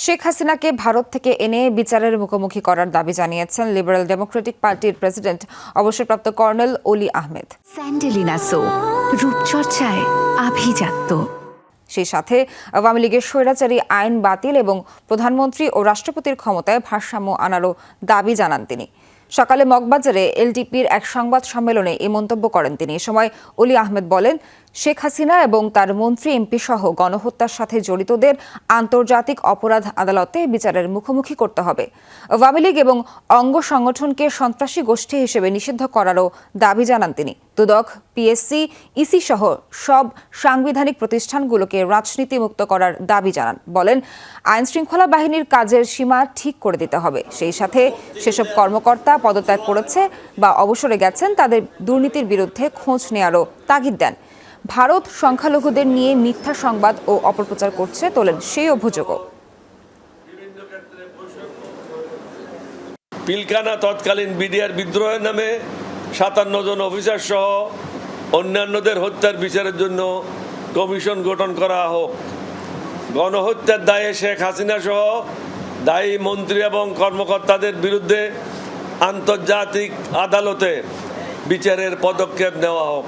শেখ হাসিনাকে ভারত থেকে এনে বিচারের মুখোমুখি করার দাবি জানিয়েছেন লিবারেল ডেমোক্রেটিক পার্টির প্রেসিডেন্ট অবসরপ্রাপ্ত কর্নেল অলি আহমেদ। স্যান্ডেলিনা সো রূপচর্চায় আভিজাত্য। সেই সাথে আওয়ামী লীগের স্বৈরাচারী আইন বাতিল এবং প্রধানমন্ত্রী ও রাষ্ট্রপতির ক্ষমতায় ভারসাম্য আনারও দাবি জানান তিনি। সকালে মগবাজারে এলডিপির এক সংবাদ সম্মেলনে এই মন্তব্য করেন তিনি। এ সময় অলি আহমেদ বলেন, শেখ হাসিনা এবং তার মন্ত্রী এমপি সহ গণহত্যার সাথে জড়িতদের আন্তর্জাতিক অপরাধ আদালতে বিচারের মুখোমুখি করতে হবে। আওয়ামী লীগ এবং অঙ্গ সংগঠনকে সন্ত্রাসী গোষ্ঠী হিসেবে নিষিদ্ধ করারও দাবি জানান তিনি। দুদক, পিএসসি, ইসি সহ সব সাংবিধানিক প্রতিষ্ঠানগুলোকে রাজনীতি মুক্ত করার দাবি জানান। বলেন, আইন শৃঙ্খলা বাহিনীর কাজের সীমা ঠিক করে দিতে হবে। সেই সাথে সেসব কর্মকর্তা পদত্যাগ করেছে বা অবসরে গেছেন তাদের দুর্নীতির বিরুদ্ধে খোঁজ নেওয়ারও তাগিদ দেন। ভারত সংখ্যালঘুদের নিয়ে মিথ্যা সংবাদ ও অপপ্রচার করছে তোলেন সেই অভিযোগও। পিলখানা তৎকালীন বিডিআর বিদ্রোহের নামে ৫৭ জন অফিসার সহ অন্যান্যদের হত্যার বিচারের জন্য কমিশন গঠন করা হোক। গণহত্যার দায়ে শেখ হাসিনা সহ দায়ী মন্ত্রী এবং কর্মকর্তাদের বিরুদ্ধে আন্তর্জাতিক আদালতে বিচারের পদক্ষেপ নেওয়া হোক।